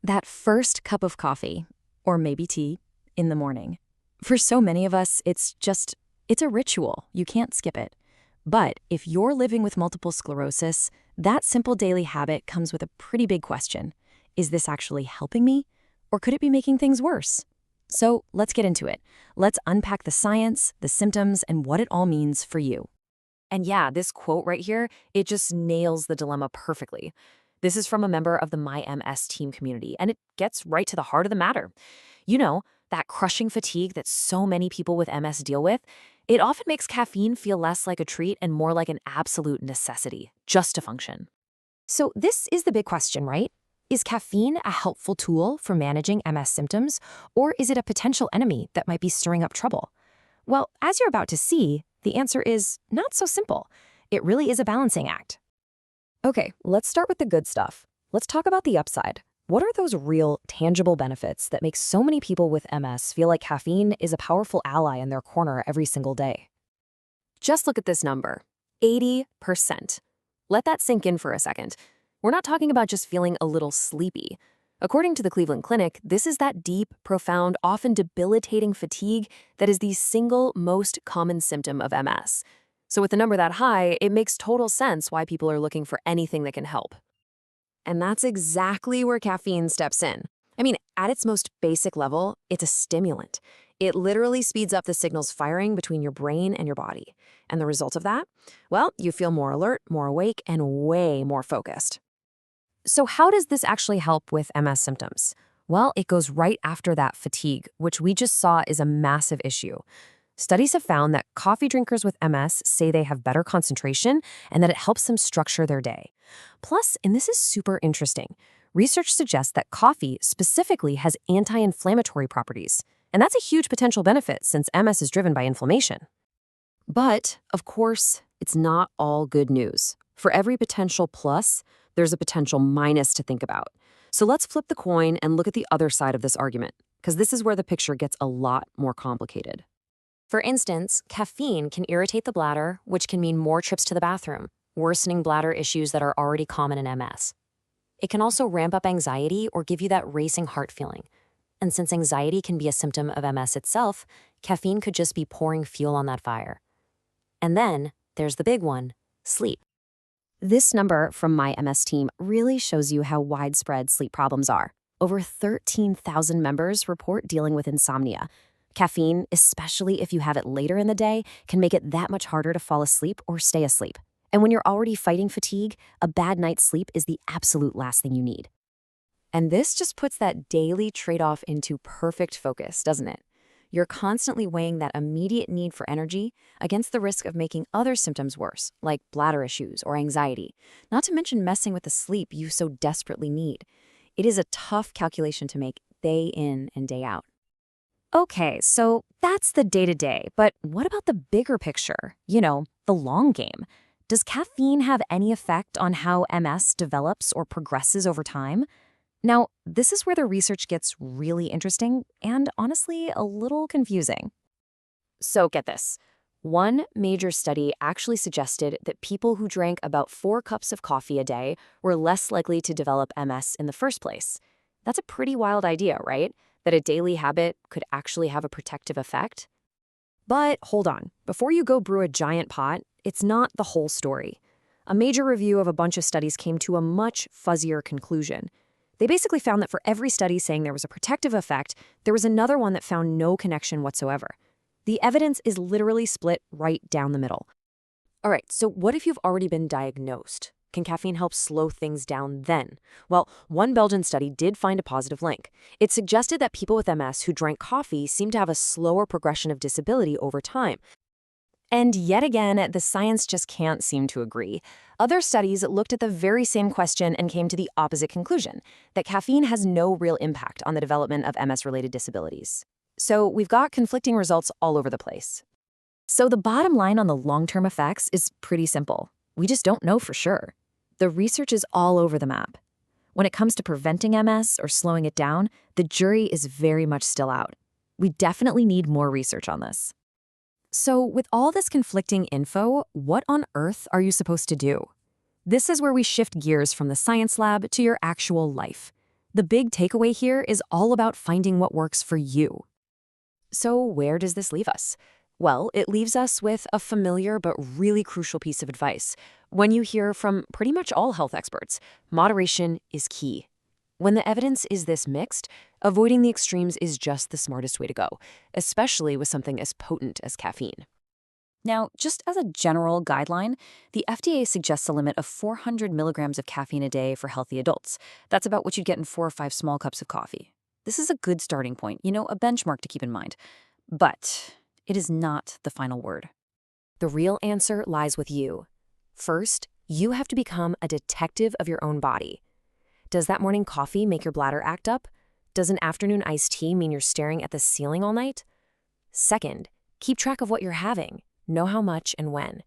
That first cup of coffee, or maybe tea, in the morning. For so many of us, it's a ritual. You can't skip it. But if you're living with multiple sclerosis, that simple daily habit comes with a pretty big question. Is this actually helping me? Or could it be making things worse? So let's get into it. Let's unpack the science, the symptoms, and what it all means for you. And yeah, this quote right here, it just nails the dilemma perfectly. This is from a member of the MyMSTeam community, and it gets right to the heart of the matter. You know, that crushing fatigue that so many people with MS deal with, it often makes caffeine feel less like a treat and more like an absolute necessity, just to function. So this is the big question, right? Is caffeine a helpful tool for managing MS symptoms, or is it a potential enemy that might be stirring up trouble? Well, as you're about to see, the answer is not so simple. It really is a balancing act. Okay, let's start with the good stuff. Let's talk about the upside. What are those real, tangible benefits that make so many people with MS feel like caffeine is a powerful ally in their corner every single day? Just look at this number, 80%. Let that sink in for a second. We're not talking about just feeling a little sleepy. According to the Cleveland Clinic, this is that deep, profound, often debilitating fatigue that is the single most common symptom of MS. So with a number that high, it makes total sense why people are looking for anything that can help. And that's exactly where caffeine steps in. I mean, at its most basic level, it's a stimulant. It literally speeds up the signals firing between your brain and your body. And the result of that? Well, you feel more alert, more awake, and way more focused. So how does this actually help with MS symptoms? Well, it goes right after that fatigue, which we just saw is a massive issue. Studies have found that coffee drinkers with MS say they have better concentration and that it helps them structure their day. Plus, and this is super interesting, research suggests that coffee specifically has anti-inflammatory properties. And that's a huge potential benefit since MS is driven by inflammation. But, of course, it's not all good news. For every potential plus, there's a potential minus to think about. So let's flip the coin and look at the other side of this argument, because this is where the picture gets a lot more complicated. For instance, caffeine can irritate the bladder, which can mean more trips to the bathroom, worsening bladder issues that are already common in MS. It can also ramp up anxiety or give you that racing heart feeling. And since anxiety can be a symptom of MS itself, caffeine could just be pouring fuel on that fire. And then there's the big one, sleep. This number from MyMSTeam really shows you how widespread sleep problems are. Over 13,000 members report dealing with insomnia. Caffeine, especially if you have it later in the day, can make it that much harder to fall asleep or stay asleep. And when you're already fighting fatigue, a bad night's sleep is the absolute last thing you need. And this just puts that daily trade-off into perfect focus, doesn't it? You're constantly weighing that immediate need for energy against the risk of making other symptoms worse, like bladder issues or anxiety, not to mention messing with the sleep you so desperately need. It is a tough calculation to make day in and day out. Okay, so that's the day-to-day, but what about the bigger picture? You know, the long game. Does caffeine have any effect on how MS develops or progresses over time? Now, this is where the research gets really interesting and honestly a little confusing. So get this. One major study actually suggested that people who drank about 4 cups of coffee a day were less likely to develop MS in the first place. That's a pretty wild idea, right? That a daily habit could actually have a protective effect? But hold on, before you go brew a giant pot, it's not the whole story. A major review of a bunch of studies came to a much fuzzier conclusion. They basically found that for every study saying there was a protective effect, there was another one that found no connection whatsoever. The evidence is literally split right down the middle. All right, so what if you've already been diagnosed? Can caffeine help slow things down then? Well, one Belgian study did find a positive link. It suggested that people with MS who drank coffee seemed to have a slower progression of disability over time. And yet again, the science just can't seem to agree. Other studies looked at the very same question and came to the opposite conclusion, that caffeine has no real impact on the development of MS-related disabilities. So we've got conflicting results all over the place. So the bottom line on the long-term effects is pretty simple. We just don't know for sure. The research is all over the map. When it comes to preventing MS or slowing it down, the jury is very much still out. We definitely need more research on this. So with all this conflicting info, what on earth are you supposed to do? This is where we shift gears from the science lab to your actual life. The big takeaway here is all about finding what works for you. So where does this leave us? Well, it leaves us with a familiar but really crucial piece of advice. When you hear from pretty much all health experts, moderation is key. When the evidence is this mixed, avoiding the extremes is just the smartest way to go, especially with something as potent as caffeine. Now, just as a general guideline, the FDA suggests a limit of 400 milligrams of caffeine a day for healthy adults. That's about what you'd get in 4 or 5 small cups of coffee. This is a good starting point, a benchmark to keep in mind. But it is not the final word. The real answer lies with you. First, you have to become a detective of your own body. Does that morning coffee make your bladder act up? Does an afternoon iced tea mean you're staring at the ceiling all night? Second, keep track of what you're having. Know how much and when.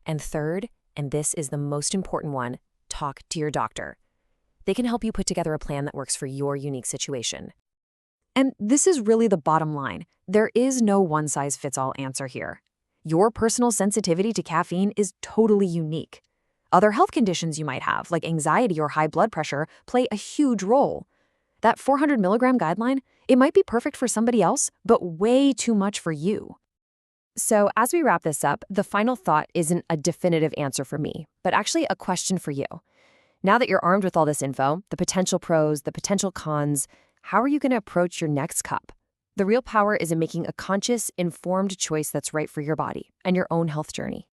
And third, and this is the most important one, talk to your doctor. They can help you put together a plan that works for your unique situation. And this is really the bottom line. There is no one-size-fits-all answer here. Your personal sensitivity to caffeine is totally unique. Other health conditions you might have, like anxiety or high blood pressure, play a huge role. That 400 milligram guideline, it might be perfect for somebody else, but way too much for you. So as we wrap this up, the final thought isn't a definitive answer for me, but actually a question for you. Now that you're armed with all this info, the potential pros, the potential cons, how are you going to approach your next cup? The real power is in making a conscious, informed choice that's right for your body and your own health journey.